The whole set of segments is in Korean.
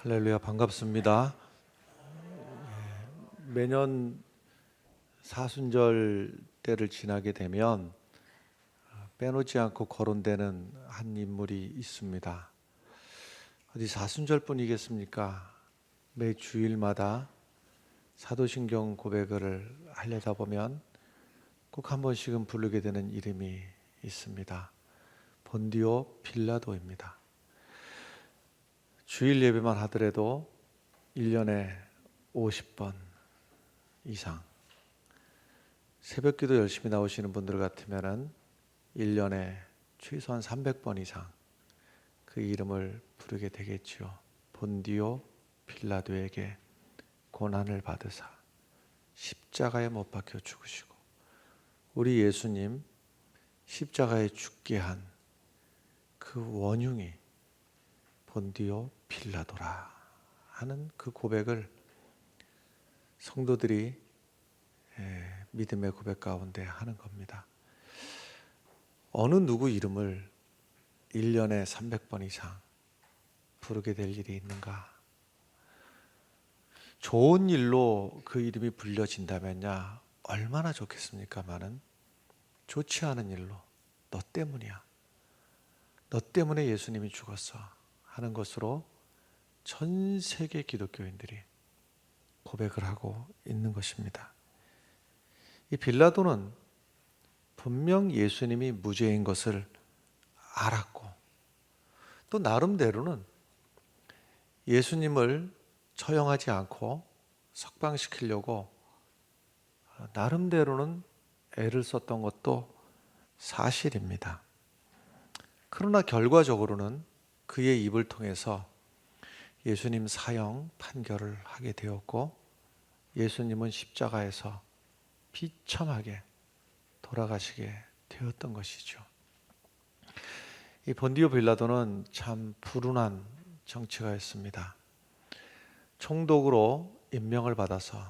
할렐루야, 반갑습니다. 매년 사순절 때를 지나게 되면 빼놓지 않고 거론되는 한 인물이 있습니다. 어디 사순절뿐이겠습니까? 매 주일마다 사도신경 고백을 하려다 보면 꼭 한 번씩은 부르게 되는 이름이 있습니다. 본디오 빌라도입니다. 주일 예배만 하더라도 1년에 50번 이상, 새벽기도 열심히 나오시는 분들 같으면 1년에 최소한 300번 이상 그 이름을 부르게 되겠지요. 본디오 빌라도에게 고난을 받으사 십자가에 못 박혀 죽으시고 우리 예수님 십자가에 죽게 한 그 원흉이 본디오 빌라도라 하는 그 고백을 성도들이 믿음의 고백 가운데 하는 겁니다. 어느 누구 이름을 1년에 300번 이상 부르게 될 일이 있는가? 좋은 일로 그 이름이 불려진다면야 얼마나 좋겠습니까마는 좋지 않은 일로 너 때문이야. 너 때문에 예수님이 죽었어 하는 것으로 전 세계 기독교인들이 고백을 하고 있는 것입니다. 이 빌라도는 분명 예수님이 무죄인 것을 알았고 또 나름대로는 예수님을 처형하지 않고 석방시키려고 나름대로는 애를 썼던 것도 사실입니다. 그러나 결과적으로는 그의 입을 통해서 예수님 사형 판결을 하게 되었고 예수님은 십자가에서 비참하게 돌아가시게 되었던 것이죠. 이 본디오 빌라도는 참 불운한 정치가였습니다. 총독으로 임명을 받아서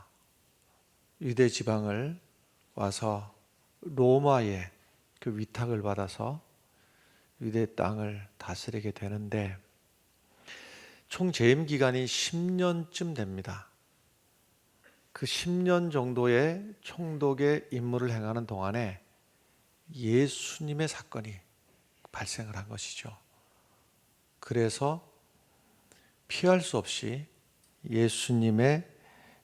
유대 지방을 와서 로마의 그 위탁을 받아서 유대 땅을 다스리게 되는데 총 재임 기간이 10년쯤 됩니다. 그 10년 정도의 총독의 임무를 행하는 동안에 예수님의 사건이 발생을 한 것이죠. 그래서 피할 수 없이 예수님의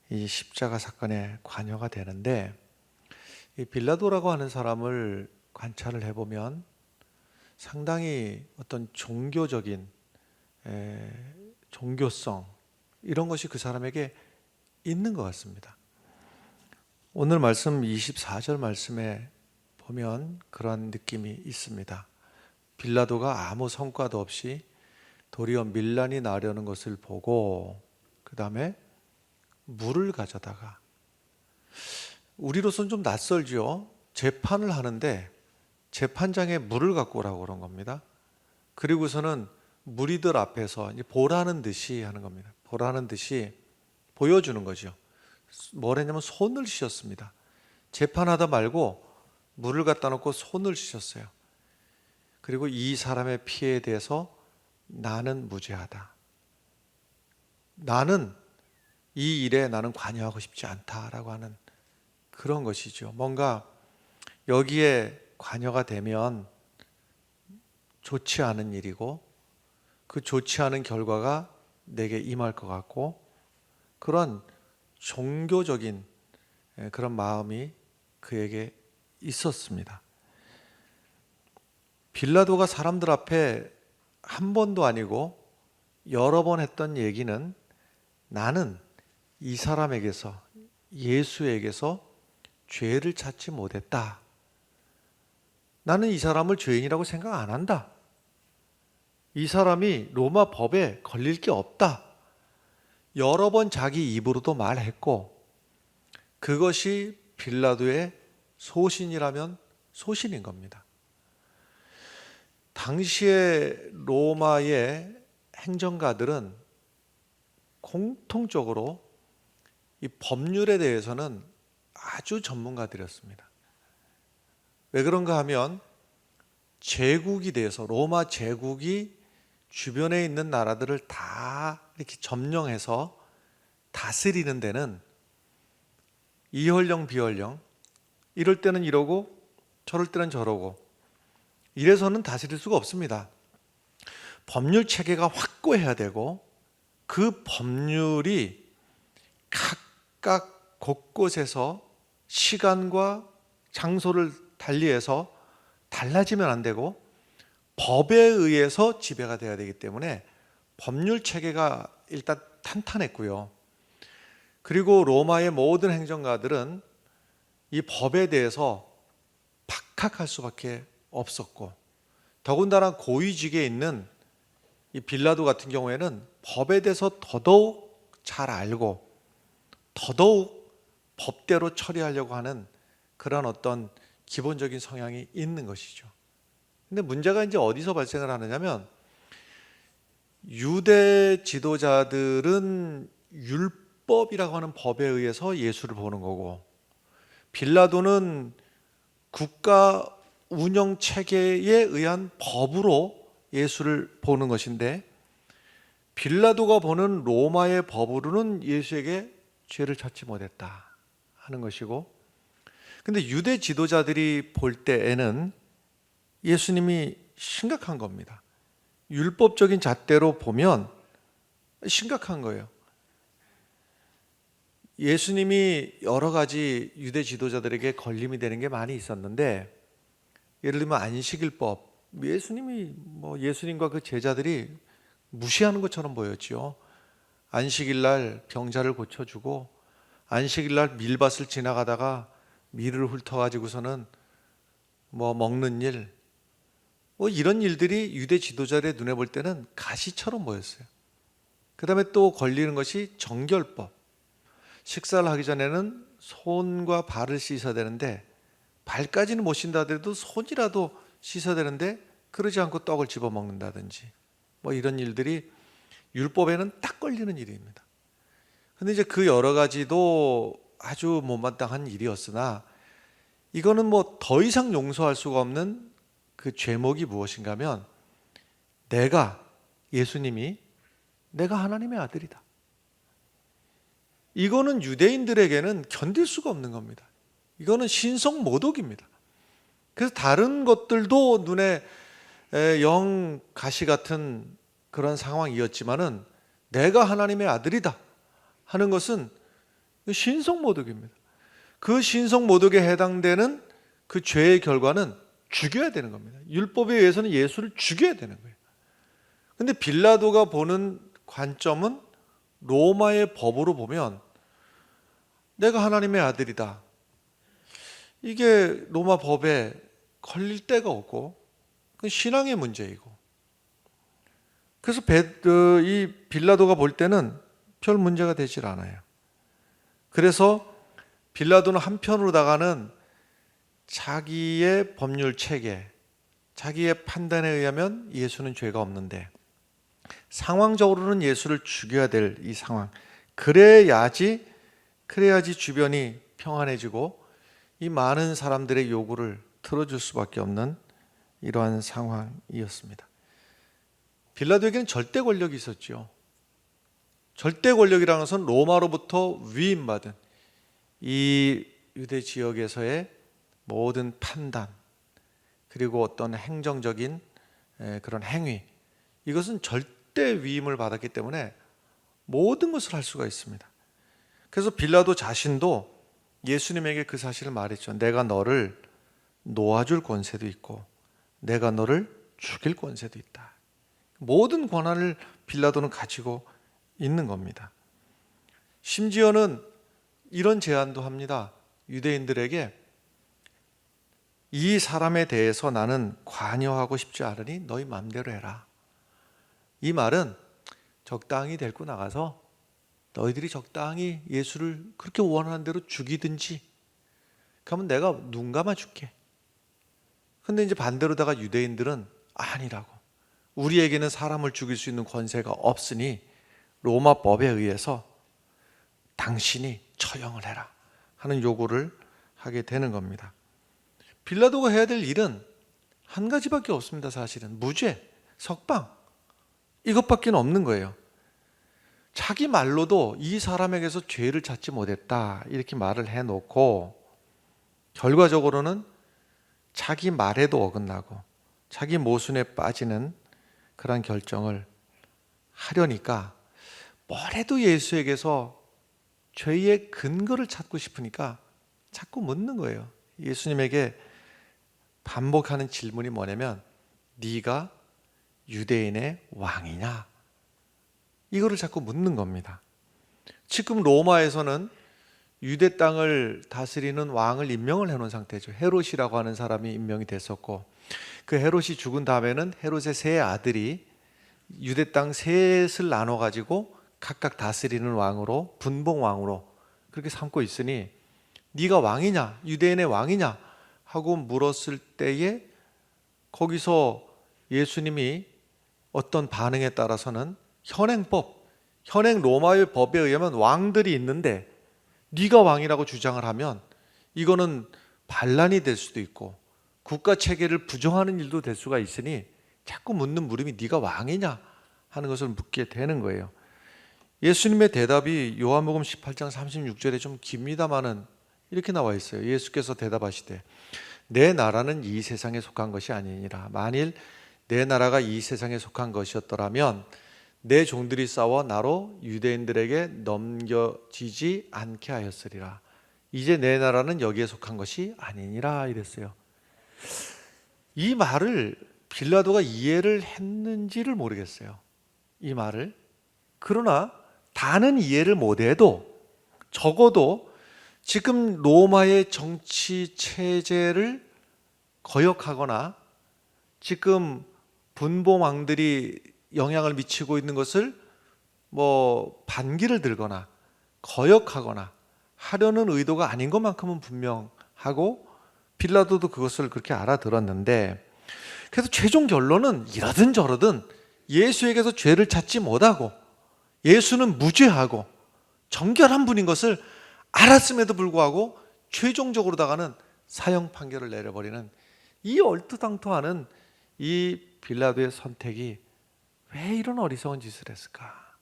이 십자가 사건에 관여가 되는데 이 빌라도라고 하는 사람을 관찰을 해보면 상당히 어떤 종교적인 종교성 이런 것이 그 사람에게 있는 것 같습니다. 오늘 말씀 24절 말씀에 보면 그런 느낌이 있습니다. 빌라도가 아무 성과도 없이 도리어 밀란이 나려는 것을 보고 그 다음에 물을 가져다가 우리로서는 좀 낯설죠. 재판을 하는데 재판장에 물을 갖고 오라고 그런 겁니다. 그리고서는 무리들 앞에서 이제 보라는 듯이 하는 겁니다. 보라는 듯이 보여주는 거죠. 뭘 했냐면 손을 씻었습니다. 재판하다 말고 물을 갖다 놓고 손을 씻었어요. 그리고 이 사람의 피해에 대해서 나는 무죄하다. 나는 이 일에 나는 관여하고 싶지 않다라고 하는 그런 것이죠. 뭔가 여기에 관여가 되면 좋지 않은 일이고 그 좋지 않은 결과가 내게 임할 것 같고 그런 종교적인 그런 마음이 그에게 있었습니다. 빌라도가 사람들 앞에 한 번도 아니고 여러 번 했던 얘기는 나는 이 사람에게서 예수에게서 죄를 찾지 못했다. 나는 이 사람을 죄인이라고 생각 안 한다. 이 사람이 로마 법에 걸릴 게 없다. 여러 번 자기 입으로도 말했고 그것이 빌라도의 소신이라면 소신인 겁니다. 당시의 로마의 행정가들은 공통적으로 이 법률에 대해서는 아주 전문가들이었습니다. 왜 그런가 하면 제국이 돼서 로마 제국이 주변에 있는 나라들을 다 이렇게 점령해서 다스리는 데는 이헐령 비헐령, 이럴 때는 이러고 저럴 때는 저러고, 이래서는 다스릴 수가 없습니다. 법률 체계가 확고해야 되고, 그 법률이 각각 곳곳에서 시간과 장소를 달리해서 달라지면 안 되고, 법에 의해서 지배가 돼야 되기 때문에 법률 체계가 일단 탄탄했고요. 그리고 로마의 모든 행정가들은 이 법에 대해서 박학할 수밖에 없었고, 더군다나 고위직에 있는 이 빌라도 같은 경우에는 법에 대해서 더더욱 잘 알고 더더욱 법대로 처리하려고 하는 그런 어떤 기본적인 성향이 있는 것이죠. 근데 문제가 이제 어디서 발생을 하느냐면, 유대 지도자들은 율법이라고 하는 법에 의해서 예수를 보는 거고, 빌라도는 국가 운영 체계에 의한 법으로 예수를 보는 것인데, 빌라도가 보는 로마의 법으로는 예수에게 죄를 찾지 못했다 하는 것이고, 근데 유대 지도자들이 볼 때에는 예수님이 심각한 겁니다. 율법적인 잣대로 보면 심각한 거예요. 예수님이 여러 가지 유대 지도자들에게 걸림이 되는 게 많이 있었는데, 예를 들면 안식일법, 예수님과 그 제자들이 무시하는 것처럼 보였죠. 안식일날 병자를 고쳐주고, 안식일날 밀밭을 지나가다가 밀을 훑어가지고서는 먹는 일, 이런 일들이 유대 지도자들의 눈에 볼 때는 가시처럼 보였어요. 그 다음에 또 걸리는 것이 정결법. 식사를 하기 전에는 손과 발을 씻어야 되는데, 발까지는 못 씻는다 하더라도 손이라도 씻어야 되는데 그러지 않고 떡을 집어 먹는다든지, 이런 일들이 율법에는 딱 걸리는 일입니다. 근데 이제 그 여러 가지도 아주 못마땅한 일이었으나, 이거는 더 이상 용서할 수가 없는 그 죄목이 무엇인가 하면, 예수님이 내가 하나님의 아들이다. 이거는 유대인들에게는 견딜 수가 없는 겁니다. 이거는 신성 모독입니다. 그래서 다른 것들도 눈에 영 가시 같은 그런 상황이었지만은, 내가 하나님의 아들이다 하는 것은 신성 모독입니다. 그 신성 모독에 해당되는 그 죄의 결과는 죽여야 되는 겁니다. 율법에 의해서는 예수를 죽여야 되는 거예요. 근데 빌라도가 보는 관점은 로마의 법으로 보면 내가 하나님의 아들이다, 이게 로마 법에 걸릴 데가 없고, 그건 신앙의 문제이고, 그래서 이 빌라도가 볼 때는 별 문제가 되질 않아요. 그래서 빌라도는 한편으로다가는 자기의 법률 체계, 자기의 판단에 의하면 예수는 죄가 없는데, 상황적으로는 예수를 죽여야 될 이 상황, 그래야지 주변이 평안해지고 이 많은 사람들의 요구를 들어줄 수밖에 없는 이러한 상황이었습니다. 빌라도에게는 절대 권력이 있었죠. 절대 권력이라는 것은 로마로부터 위임받은 이 유대 지역에서의 모든 판단, 그리고 어떤 행정적인 그런 행위, 이것은 절대 위임을 받았기 때문에 모든 것을 할 수가 있습니다. 그래서 빌라도 자신도 예수님에게 그 사실을 말했죠. 내가 너를 놓아줄 권세도 있고 내가 너를 죽일 권세도 있다. 모든 권한을 빌라도는 가지고 있는 겁니다. 심지어는 이런 제안도 합니다. 유대인들에게 이 사람에 대해서 나는 관여하고 싶지 않으니 너희 마음대로 해라. 이 말은 적당히 데리고 나가서 너희들이 적당히 예수를 그렇게 원하는 대로 죽이든지, 그러면 내가 눈 감아줄게. 근데 이제 반대로다가 유대인들은 아니라고, 우리에게는 사람을 죽일 수 있는 권세가 없으니 로마법에 의해서 당신이 처형을 해라 하는 요구를 하게 되는 겁니다. 빌라도가 해야 될 일은 한 가지밖에 없습니다. 사실은 무죄, 석방, 이것밖에 없는 거예요. 자기 말로도 이 사람에게서 죄를 찾지 못했다 이렇게 말을 해놓고 결과적으로는 자기 말에도 어긋나고 자기 모순에 빠지는 그런 결정을 하려니까 뭐래도 예수에게서 죄의 근거를 찾고 싶으니까 자꾸 묻는 거예요. 예수님에게 반복하는 질문이 뭐냐면 네가 유대인의 왕이냐? 이거를 자꾸 묻는 겁니다. 지금 로마에서는 유대 땅을 다스리는 왕을 임명을 해놓은 상태죠. 헤롯이라고 하는 사람이 임명이 됐었고 그 헤롯이 죽은 다음에는 헤롯의 세 아들이 유대 땅 셋을 나눠가지고 각각 다스리는 왕으로 분봉왕으로 그렇게 삼고 있으니 네가 왕이냐 유대인의 왕이냐 하고 물었을 때에 거기서 예수님이 어떤 반응에 따라서는 현행 로마의 법에 의하면 왕들이 있는데 네가 왕이라고 주장을 하면 이거는 반란이 될 수도 있고 국가 체계를 부정하는 일도 될 수가 있으니 자꾸 묻는 물음이 네가 왕이냐 하는 것을 묻게 되는 거예요. 예수님의 대답이 요한복음 18장 36절에 좀 깁니다마는 이렇게 나와 있어요. 예수께서 대답하시되 내 나라는 이 세상에 속한 것이 아니니라. 만일 내 나라가 이 세상에 속한 것이었더라면 내 종들이 싸워 나로 유대인들에게 넘겨지지 않게 하였으리라. 이제 내 나라는 여기에 속한 것이 아니니라 이랬어요. 이 말을 빌라도가 이해를 했는지를 모르겠어요. 이 말을. 그러나 다는 이해를 못해도 적어도 지금 로마의 정치 체제를 거역하거나 지금 분봉왕들이 영향을 미치고 있는 것을 반기를 들거나 거역하거나 하려는 의도가 아닌 것만큼은 분명하고 빌라도도 그것을 그렇게 알아들었는데 그래서 최종 결론은 이러든 저러든 예수에게서 죄를 찾지 못하고 예수는 무죄하고 정결한 분인 것을 알았음에도 불구하고 최종적으로다가는 사형 판결을 내려버리는 이 얼토당토하는 이 빌라도의 선택이 왜 이런 어리석은 짓을 했을까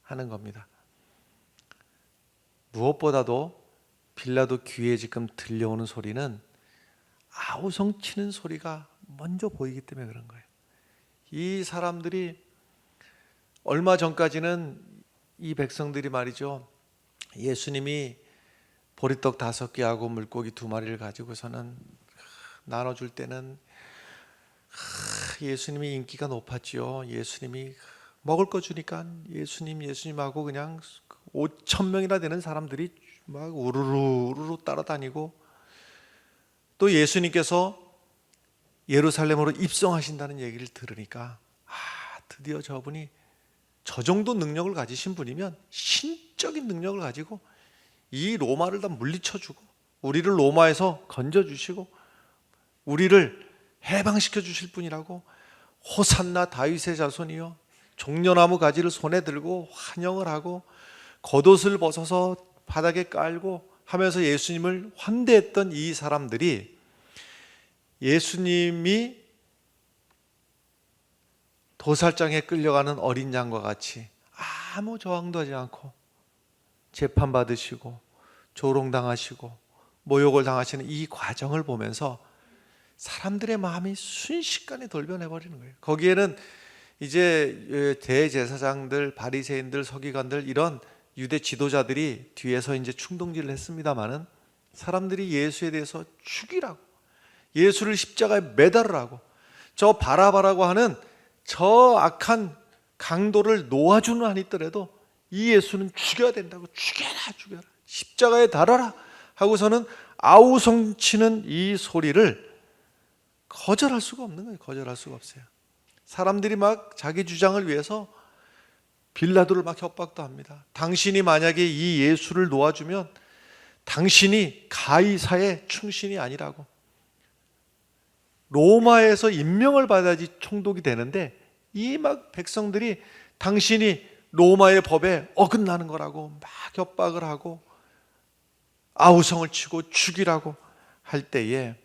하는 겁니다. 무엇보다도 빌라도 귀에 지금 들려오는 소리는 아우성 치는 소리가 먼저 보이기 때문에 그런 거예요. 이 사람들이 얼마 전까지는 이 백성들이 말이죠, 예수님이 보리떡 5개하고 물고기 2마리를 가지고서는 나눠줄 때는 예수님이 인기가 높았지요. 예수님이 먹을 거 주니까 예수님하고 그냥 5,000명이나 되는 사람들이 막 우르르 따라다니고 또 예수님께서 예루살렘으로 입성하신다는 얘기를 들으니까 드디어 저분이 저 정도 능력을 가지신 분이면 신적인 능력을 가지고 이 로마를 다 물리쳐주고 우리를 로마에서 건져주시고 우리를 해방시켜 주실 분이라고 호산나 다윗의 자손이여 종려나무 가지를 손에 들고 환영을 하고 겉옷을 벗어서 바닥에 깔고 하면서 예수님을 환대했던 이 사람들이 예수님이 도살장에 끌려가는 어린 양과 같이 아무 저항도 하지 않고 재판받으시고 조롱당하시고 모욕을 당하시는 이 과정을 보면서 사람들의 마음이 순식간에 돌변해버리는 거예요. 거기에는 이제 대제사장들, 바리새인들, 서기관들 이런 유대 지도자들이 뒤에서 이제 충동질을 했습니다마는 사람들이 예수에 대해서 죽이라고 예수를 십자가에 매달으라고 저 바라바라고 하는 저 악한 강도를 놓아주는 한 있더라도 이 예수는 죽여야 된다고 죽여라 십자가에 달아라 하고서는 아우성치는 이 소리를 거절할 수가 없는 거예요. 거절할 수가 없어요. 사람들이 막 자기 주장을 위해서 빌라도를 막 협박도 합니다. 당신이 만약에 이 예수를 놓아주면 당신이 가이사의 충신이 아니라고 로마에서 임명을 받아야지 총독이 되는데 이 막 백성들이 당신이 로마의 법에 어긋나는 거라고 막 협박을 하고 아우성을 치고 죽이라고 할 때에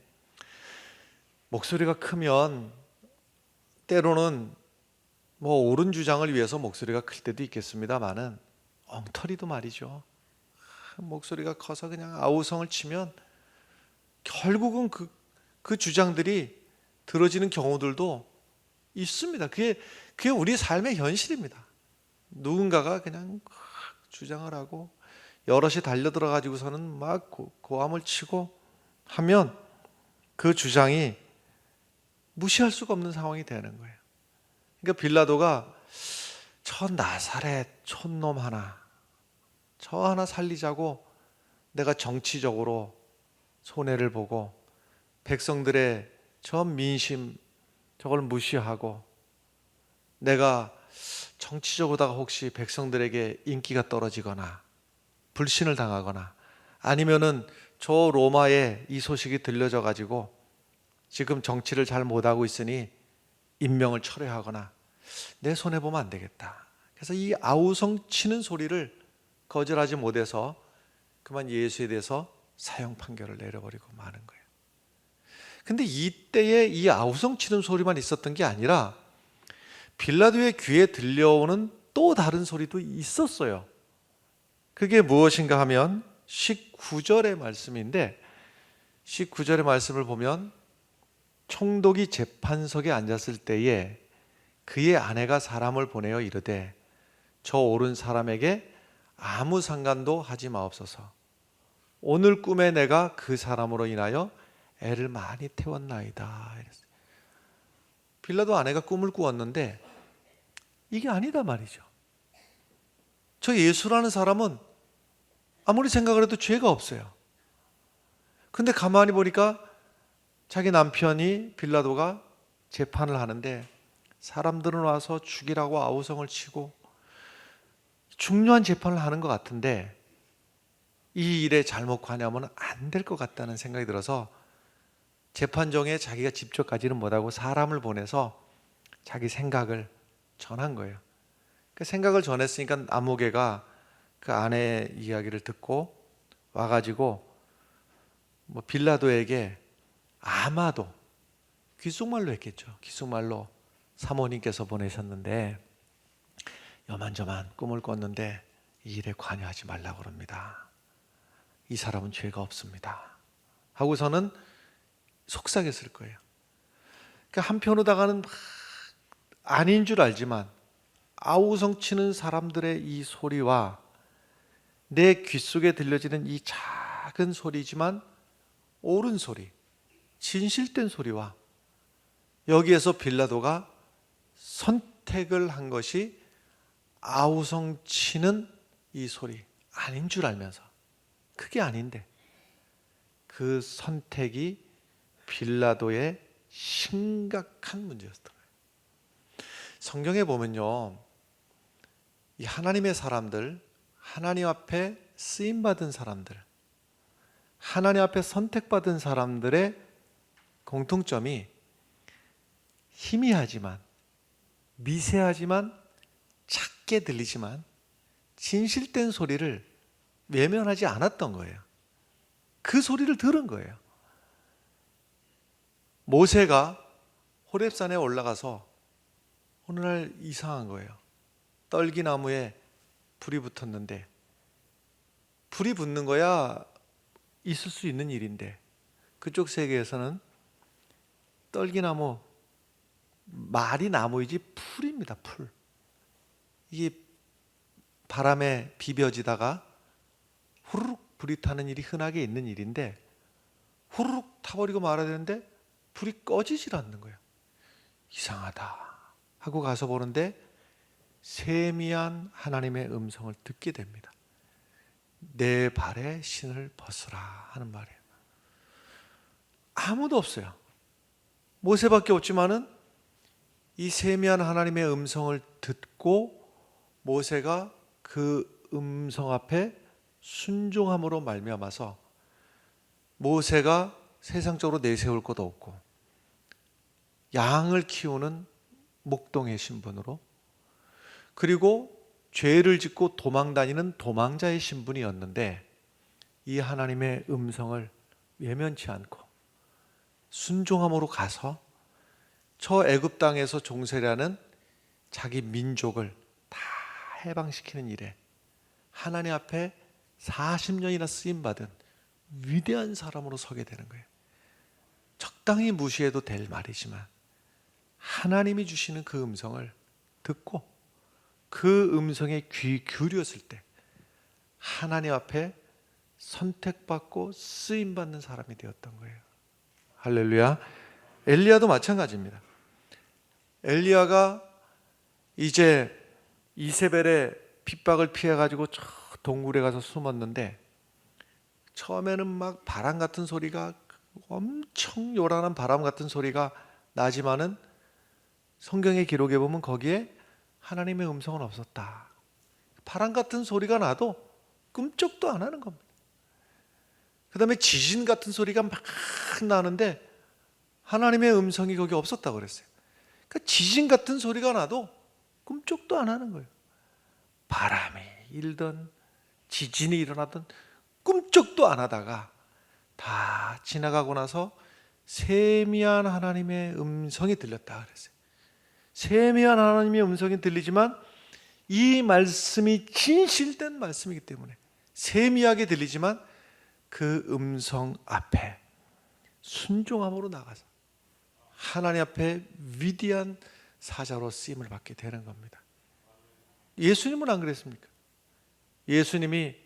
목소리가 크면 때로는 뭐 옳은 주장을 위해서 목소리가 클 때도 있겠습니다만은 엉터리도 말이죠. 목소리가 커서 그냥 아우성을 치면 결국은 그 주장들이 들어지는 경우들도 있습니다. 그게 우리 삶의 현실입니다. 누군가가 그냥 주장을 하고 여럿이 달려들어 가지고서는 막 고함을 치고 하면 그 주장이 무시할 수가 없는 상황이 되는 거예요. 그러니까 빌라도가 저 나사렛 촌놈 저 하나 살리자고 내가 정치적으로 손해를 보고 백성들의 저 민심 저걸 무시하고 내가 정치적으로다가 혹시 백성들에게 인기가 떨어지거나 불신을 당하거나 아니면은 저 로마에 이 소식이 들려져 가지고 지금 정치를 잘 못하고 있으니 임명을 철회하거나 내 손해 보면 안 되겠다. 그래서 이 아우성 치는 소리를 거절하지 못해서 그만 예수에 대해서 사형 판결을 내려버리고 마는 거예요. 근데 이때에 이 아우성 치는 소리만 있었던 게 아니라 빌라도의 귀에 들려오는 또 다른 소리도 있었어요. 그게 무엇인가 하면 19절의 말씀인데 19절의 말씀을 보면 총독이 재판석에 앉았을 때에 그의 아내가 사람을 보내어 이르되 저 오른 사람에게 아무 상관도 하지 마옵소서. 오늘 꿈에 내가 그 사람으로 인하여 애를 많이 태웠나이다. 빌라도 아내가 꿈을 꾸었는데 이게 아니다 말이죠. 저 예수라는 사람은 아무리 생각을 해도 죄가 없어요. 근데 가만히 보니까 자기 남편이 빌라도가 재판을 하는데 사람들은 와서 죽이라고 아우성을 치고 중요한 재판을 하는 것 같은데 이 일에 잘못 관여하면 안 될 것 같다는 생각이 들어서 재판정에 자기가 직접 가지는 못하고 사람을 보내서 자기 생각을 전한 거예요. 그 생각을 전했으니까 아무개가 그 아내의 이야기를 듣고 와가지고 뭐 빌라도에게 아마도 귓속말로 했겠죠. 귓속말로 사모님께서 보내셨는데 요만저만 꿈을 꿨는데 이 일에 관여하지 말라고 그럽니다. 이 사람은 죄가 없습니다. 하고서는 속삭였을 거예요. 그러니까 한편으로다가는 아닌 줄 알지만 아우성 치는 사람들의 이 소리와 내 귓속에 들려지는 이 작은 소리지만 옳은 소리, 진실된 소리와 여기에서 빌라도가 선택을 한 것이 아우성 치는 이 소리 아닌 줄 알면서 그게 아닌데 그 선택이 빌라도의 심각한 문제였던 거예요. 성경에 보면요, 이 하나님의 사람들, 하나님 앞에 쓰임받은 사람들, 하나님 앞에 선택받은 사람들의 공통점이 희미하지만 미세하지만 작게 들리지만 진실된 소리를 외면하지 않았던 거예요. 그 소리를 들은 거예요. 모세가 호렙산에 올라가서 어느 날 이상한 거예요. 떨기나무에 불이 붙었는데 불이 붙는 거야 있을 수 있는 일인데 그쪽 세계에서는 떨기나무 말이 나무이지 풀입니다. 풀. 이게 바람에 비벼지다가 후루룩 불이 타는 일이 흔하게 있는 일인데 후루룩 타버리고 말아야 되는데 불이 꺼지질 않는 거예요. 이상하다 하고 가서 보는데 세미한 하나님의 음성을 듣게 됩니다. 내 발에 신을 벗으라 하는 말이에요. 아무도 없어요. 모세밖에 없지만은 이 세미한 하나님의 음성을 듣고 모세가 그 음성 앞에 순종함으로 말미암아서 모세가 세상적으로 내세울 것도 없고 양을 키우는 목동의 신분으로 그리고 죄를 짓고 도망다니는 도망자의 신분이었는데 이 하나님의 음성을 외면치 않고 순종함으로 가서 저 애굽 땅에서 종살이하는 자기 민족을 다 해방시키는 일에 하나님 앞에 40년이나 쓰임받은 위대한 사람으로 서게 되는 거예요. 적당히 무시해도 될 말이지만 하나님이 주시는 그 음성을 듣고 그 음성에 귀 기울였을 때 하나님 앞에 선택받고 쓰임받는 사람이 되었던 거예요. 할렐루야. 엘리야도 마찬가지입니다. 엘리야가 이제 이세벨의 핍박을 피해가지고 저 동굴에 가서 숨었는데 처음에는 막 바람 같은 소리가, 엄청 요란한 바람 같은 소리가 나지만은 성경의 기록에 보면 거기에 하나님의 음성은 없었다. 바람 같은 소리가 나도 끔찍도 안 하는 겁니다. 그 다음에 지진 같은 소리가 막 나는데 하나님의 음성이 거기 없었다고 그랬어요. 그러니까 지진 같은 소리가 나도 끔찍도 안 하는 거예요. 바람이 일든 지진이 일어나든 끔찍도 안 하다가 다 지나가고 나서 세미한 하나님의 음성이 들렸다 그랬어요. 세미한 하나님의 음성이 들리지만 이 말씀이 진실된 말씀이기 때문에 세미하게 들리지만 그 음성 앞에 순종함으로 나가서 하나님 앞에 위대한 사자로 쓰임을 받게 되는 겁니다. 예수님은 안 그랬습니까? 예수님이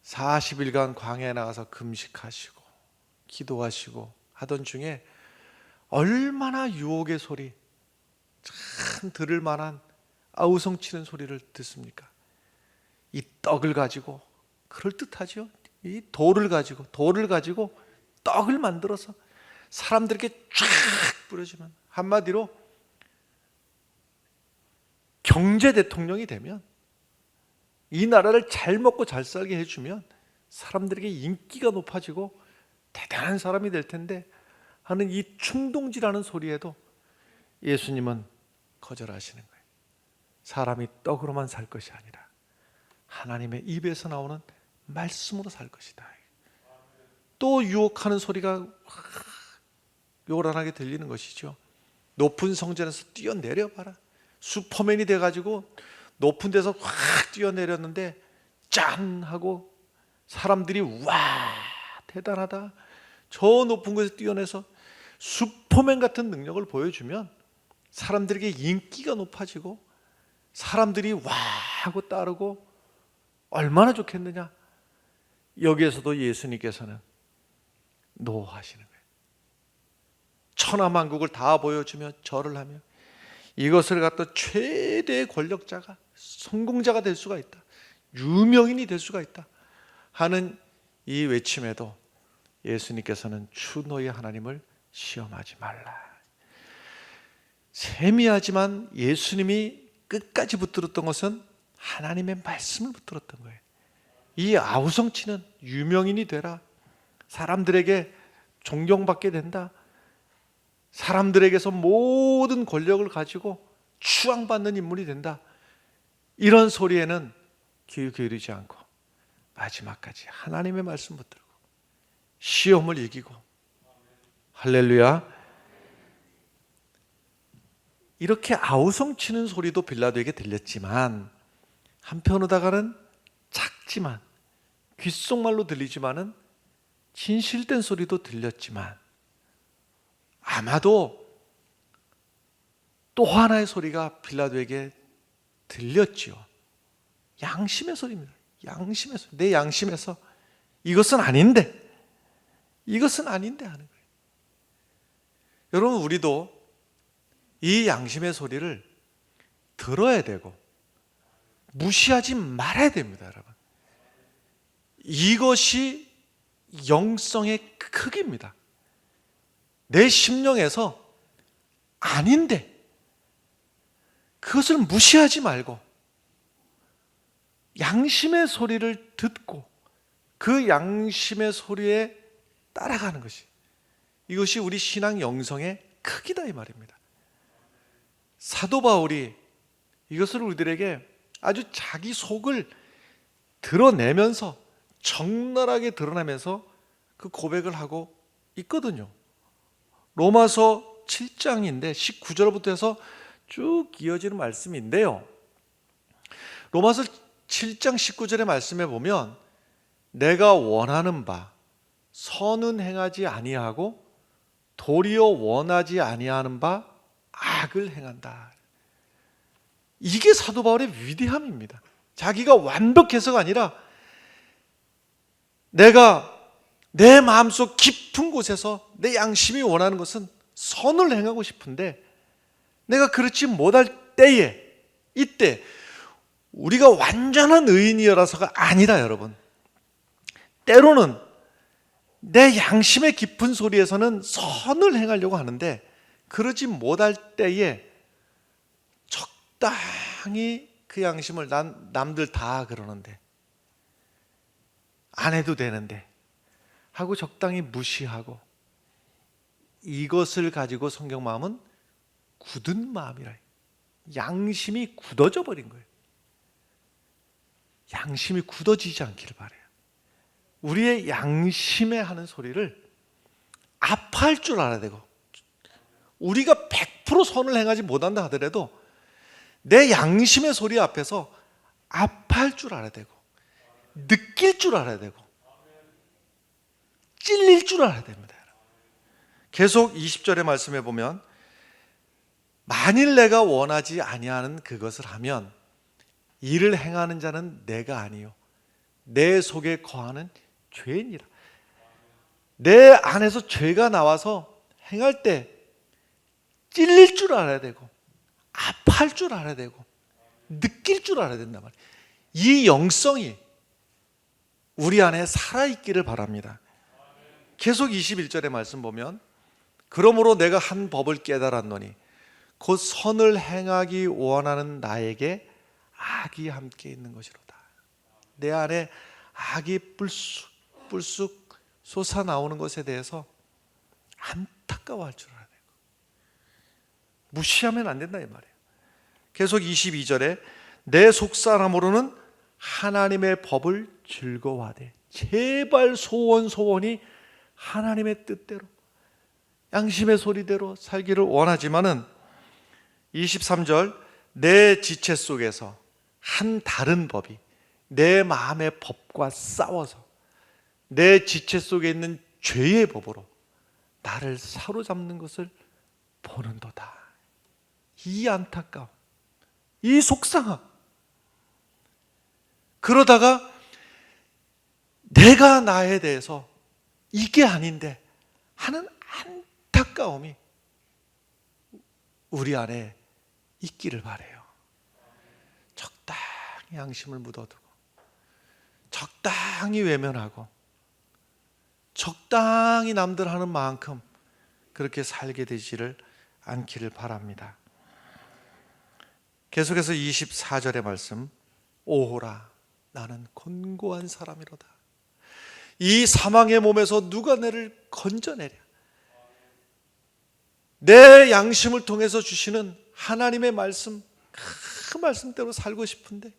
40일간 광야에 나가서 금식하시고 기도하시고 하던 중에 얼마나 유혹의 소리, 참 들을 만한 아우성치는 소리를 듣습니까? 이 떡을 가지고, 그럴듯하죠? 이 돌을 가지고 떡을 만들어서 사람들에게 쫙 뿌려주면, 한마디로 경제 대통령이 되면, 이 나라를 잘 먹고 잘 살게 해주면 사람들에게 인기가 높아지고 대단한 사람이 될 텐데 하는 이 충동질하는 소리에도 예수님은 거절하시는 거예요. 사람이 떡으로만 살 것이 아니라 하나님의 입에서 나오는 말씀으로 살 것이다. 또 유혹하는 소리가 요란하게 들리는 것이죠. 높은 성전에서 뛰어내려 봐라. 슈퍼맨이 돼가지고 높은 데서 확 뛰어내렸는데 짠 하고 사람들이 와 대단하다, 저 높은 곳에서 뛰어내서 슈퍼맨 같은 능력을 보여주면 사람들에게 인기가 높아지고 사람들이 와 하고 따르고 얼마나 좋겠느냐. 여기에서도 예수님께서는 노 하시는 거예요. 천하만국을 다 보여주며 절을 하며 이것을 갖다 최대의 권력자가, 성공자가 될 수가 있다, 유명인이 될 수가 있다 하는 이 외침에도 예수님께서는 주 너희 하나님을 시험하지 말라. 세미하지만 예수님이 끝까지 붙들었던 것은 하나님의 말씀을 붙들었던 거예요. 이 아우성치는 유명인이 되라, 사람들에게 존경받게 된다, 사람들에게서 모든 권력을 가지고 추앙받는 인물이 된다, 이런 소리에는 귀 기울이지 않고 마지막까지 하나님의 말씀 붙들고 시험을 이기고, 할렐루야. 이렇게 아우성치는 소리도 빌라도에게 들렸지만 한편으로다가는 작지만 귓속말로 들리지만은 진실된 소리도 들렸지만 아마도 또 하나의 소리가 빌라도에게 들렸지요. 양심의 소리입니다. 양심의 소리. 내 양심에서 이것은 아닌데 하는 거예요. 여러분, 우리도 이 양심의 소리를 들어야 되고 무시하지 말아야 됩니다. 여러분, 이것이 영성의 크기입니다. 내 심령에서 아닌데 그것을 무시하지 말고 양심의 소리를 듣고 그 양심의 소리에 따라가는 것이, 이것이 우리 신앙 영성의 크기다 이 말입니다. 사도 바울이 이것을 우리들에게 아주 자기 속을 드러내면서, 적나라하게 드러내면서 그 고백을 하고 있거든요. 로마서 7장인데 19절부터 해서 쭉 이어지는 말씀인데요. 로마서 7장 19절의 말씀에 보면 내가 원하는 바 선은 행하지 아니하고 도리어 원하지 아니하는 바 악을 행한다. 이게 사도 바울의 위대함입니다. 자기가 완벽해서가 아니라 내가 내 마음속 깊은 곳에서 내 양심이 원하는 것은 선을 행하고 싶은데 내가 그렇지 못할 때에, 이때 우리가 완전한 의인이어서가 아니라 여러분, 때로는 내 양심의 깊은 소리에서는 선을 행하려고 하는데 그러지 못할 때에 적당히 그 양심을 남들 다 그러는데 안 해도 되는데 하고 적당히 무시하고, 이것을 가지고 성경 마음은 굳은 마음이라. 양심이 굳어져 버린 거예요. 양심이 굳어지지 않기를 바라요. 우리의 양심에 하는 소리를 아파할 줄 알아야 되고, 우리가 100% 선을 행하지 못한다 하더라도 내 양심의 소리 앞에서 아파할 줄 알아야 되고, 느낄 줄 알아야 되고, 찔릴 줄 알아야 됩니다. 계속 20절의 말씀에 보면 만일 내가 원하지 아니하는 그것을 하면 이를 행하는 자는 내가 아니요 내 속에 거하는 죄인이라. 내 안에서 죄가 나와서 행할 때 찔릴 줄 알아야 되고, 아파할 줄 알아야 되고, 느낄 줄 알아야 된단 말이에요. 이 영성이 우리 안에 살아있기를 바랍니다. 계속 21절의 말씀 보면 그러므로 내가 한 법을 깨달았노니 곧 선을 행하기 원하는 나에게 악이 함께 있는 것이로다. 내 안에 악이 불쑥 솟아나오는 것에 대해서 안타까워할 줄 알아야 되고 무시하면 안 된다 이 말이에요. 계속 22절에 내 속사람으로는 하나님의 법을 즐거워하되, 제발 소원이 하나님의 뜻대로 양심의 소리대로 살기를 원하지만은 23절 내 지체 속에서 한 다른 법이 내 마음의 법과 싸워서 내 지체 속에 있는 죄의 법으로 나를 사로잡는 것을 보는도다. 이 안타까움, 이 속상함, 그러다가 내가 나에 대해서 이게 아닌데 하는 안타까움이 우리 안에 있기를 바라요. 적당히 양심을 묻어두고 적당히 외면하고 적당히 남들 하는 만큼 그렇게 살게 되지를 않기를 바랍니다. 계속해서 24절의 말씀, 오호라 나는 곤고한 사람이로다. 이 사망의 몸에서 누가 나를 건져내랴. 내 양심을 통해서 주시는 하나님의 말씀, 그 말씀대로 살고 싶은데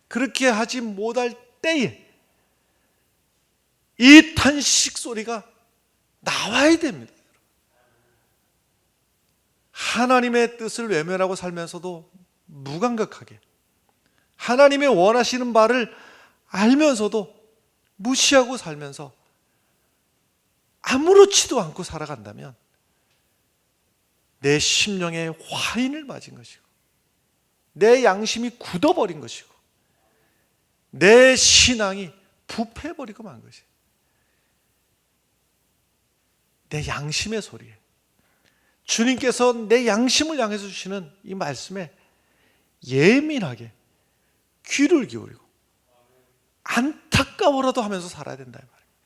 그렇게 하지 못할 때에 이 탄식 소리가 나와야 됩니다. 하나님의 뜻을 외면하고 살면서도 무감각하게, 하나님의 원하시는 바를 알면서도 무시하고 살면서 아무렇지도 않고 살아간다면 내 심령에 화인을 맞은 것이고 내 양심이 굳어버린 것이고 내 신앙이 부패해버리고 만 것이에요. 내 양심의 소리에, 주님께서 내 양심을 향해서 주시는 이 말씀에 예민하게 귀를 기울이고 안타까워라도 하면서 살아야 된다 이 말입니다.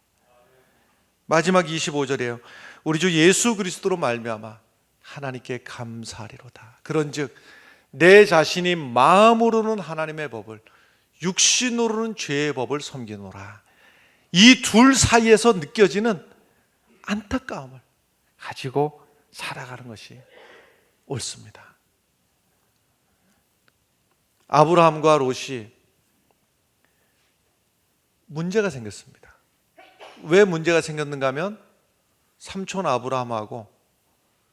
마지막 25절이에요. 우리 주 예수 그리스도로 말미암아 하나님께 감사하리로다. 그런즉 내 자신이 마음으로는 하나님의 법을, 육신으로는 죄의 법을 섬기노라. 이 둘 사이에서 느껴지는 안타까움을 가지고 살아가는 것이 옳습니다. 아브라함과 롯이 문제가 생겼습니다. 왜 문제가 생겼는가 하면 삼촌 아브라함하고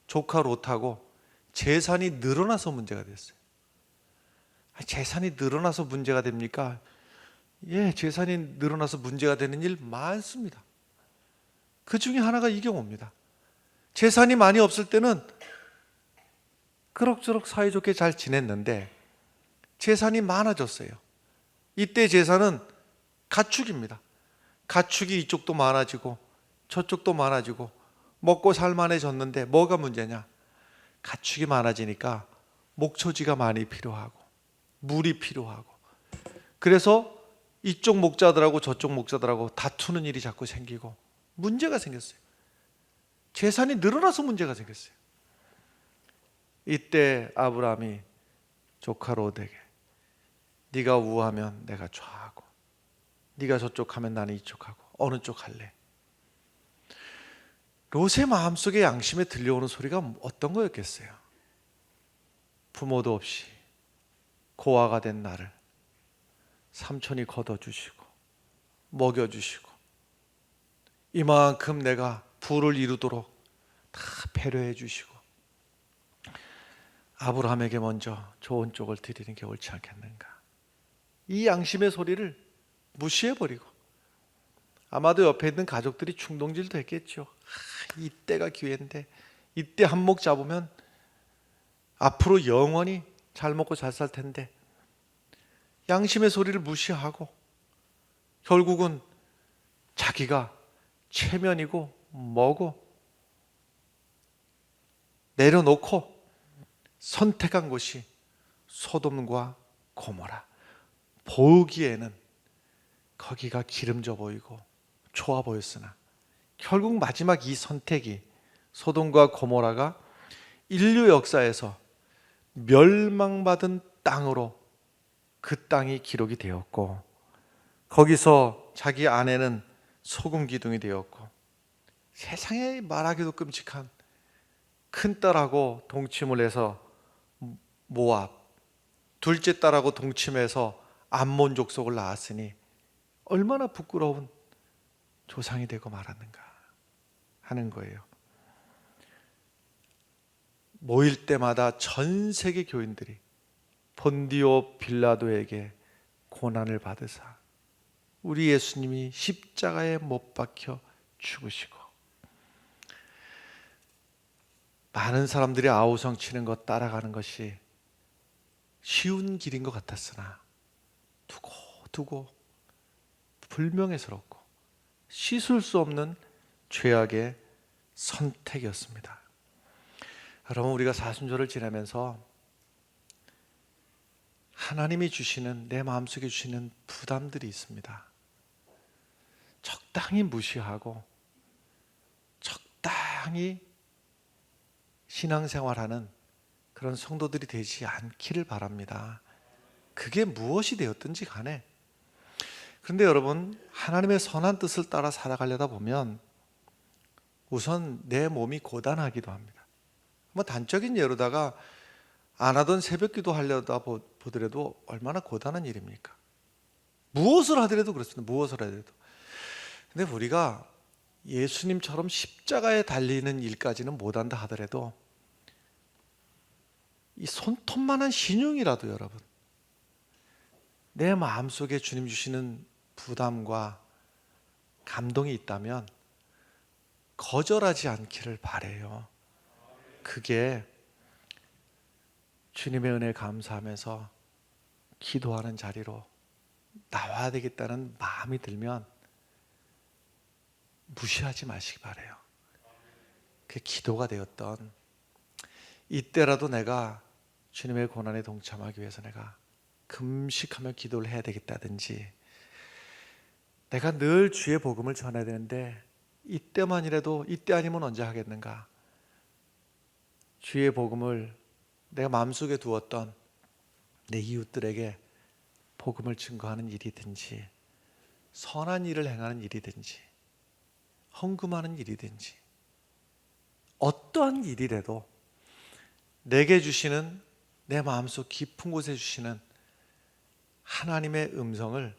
조카 롯하고 재산이 늘어나서 문제가 됐어요. 재산이 늘어나서 문제가 됩니까? 예, 재산이 늘어나서 문제가 되는 일 많습니다. 그 중에 하나가 이 경우입니다. 재산이 많이 없을 때는 그럭저럭 사이좋게 잘 지냈는데 재산이 많아졌어요. 이때 재산은 가축입니다. 가축이 이쪽도 많아지고 저쪽도 많아지고 먹고 살만해졌는데 뭐가 문제냐? 가축이 많아지니까 목초지가 많이 필요하고 물이 필요하고, 그래서 이쪽 목자들하고 저쪽 목자들하고 다투는 일이 자꾸 생기고 문제가 생겼어요. 재산이 늘어나서 문제가 생겼어요. 이때 아브라함이 조카 롯에게 네가 우하면 내가 좌하고 네가 저쪽 하면 나는 이쪽 하고 어느 쪽 할래? 롯의 마음속에 양심에 들려오는 소리가 어떤 거였겠어요? 부모도 없이 고아가 된 나를 삼촌이 걷어주시고 먹여주시고 이만큼 내가 부를 이루도록 다 배려해 주시고 아브라함에게 먼저 좋은 쪽을 드리는 게 옳지 않겠는가? 이 양심의 소리를 무시해버리고 아마도 옆에 있는 가족들이 충동질도 했겠죠. 이때가 기회인데 이때 한몫 잡으면 앞으로 영원히 잘 먹고 잘 살 텐데, 양심의 소리를 무시하고 결국은 자기가 체면이고 뭐고 내려놓고 선택한 곳이 소돔과 고모라. 보기에는 거기가 기름져 보이고 좋아 보였으나 결국 마지막 이 선택이 소돔과 고모라가 인류 역사에서 멸망받은 땅으로 그 땅이 기록이 되었고, 거기서 자기 아내는 소금 기둥이 되었고, 세상에 말하기도 끔찍한 큰딸하고 동침을 해서 모압, 둘째 딸하고 동침해서 암몬 족속을 낳았으니 얼마나 부끄러운 조상이 되고 말았는가 하는 거예요. 모일 때마다 전 세계 교인들이 본디오 빌라도에게 고난을 받으사 우리 예수님이 십자가에 못 박혀 죽으시고, 많은 사람들이 아우성 치는 것 따라가는 것이 쉬운 길인 것 같았으나 두고 불명예스럽고 씻을 수 없는 죄악의 선택이었습니다. 여러분, 우리가 사순절을 지내면서 하나님이 주시는, 내 마음속에 주시는 부담들이 있습니다. 적당히 무시하고 적당히 신앙생활하는 그런 성도들이 되지 않기를 바랍니다. 그게 무엇이 되었든지 간에. 그런데 여러분, 하나님의 선한 뜻을 따라 살아가려다 보면 우선 내 몸이 고단하기도 합니다. 뭐 단적인 예로다가 안 하던 새벽기도 하려다 보더라도 얼마나 고단한 일입니까? 무엇을 하더라도 그렇습니다. 무엇을 하더라도. 근데 우리가 예수님처럼 십자가에 달리는 일까지는 못한다 하더라도 이 손톱만한 신용이라도 여러분, 내 마음속에 주님 주시는 부담과 감동이 있다면 거절하지 않기를 바라요. 그게 주님의 은혜에 감사하면서 기도하는 자리로 나와야 되겠다는 마음이 들면 무시하지 마시기 바라요. 그게 기도가 되었던, 이때라도 내가 주님의 고난에 동참하기 위해서 내가 금식하며 기도를 해야 되겠다든지, 내가 늘 주의 복음을 전해야 되는데 이때만이라도, 이때 아니면 언제 하겠는가, 주의 복음을 내가 마음속에 두었던 내 이웃들에게 복음을 증거하는 일이든지, 선한 일을 행하는 일이든지, 헌금하는 일이든지, 어떠한 일이라도 내게 주시는, 내 마음속 깊은 곳에 주시는 하나님의 음성을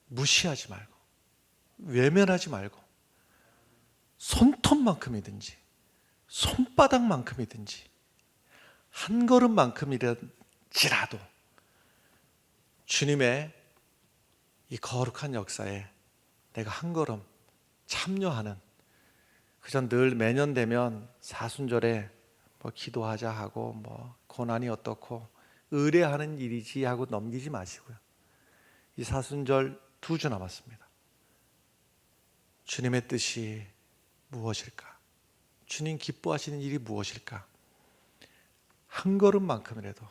무시하지 말고 외면하지 말고 손톱만큼이든지 손바닥만큼이든지 한 걸음만큼이라도 주님의 이 거룩한 역사에 내가 한 걸음 참여하는, 그전 늘 매년 되면 사순절에 뭐 기도하자 하고 뭐 고난이 어떻고 의뢰하는 일이지 하고 넘기지 마시고요. 이 사순절 2주 남았습니다. 주님의 뜻이 무엇일까? 주님 기뻐하시는 일이 무엇일까? 한 걸음만큼이라도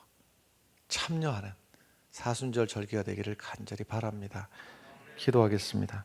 참여하는 사순절 절기가 되기를 간절히 바랍니다. 기도하겠습니다.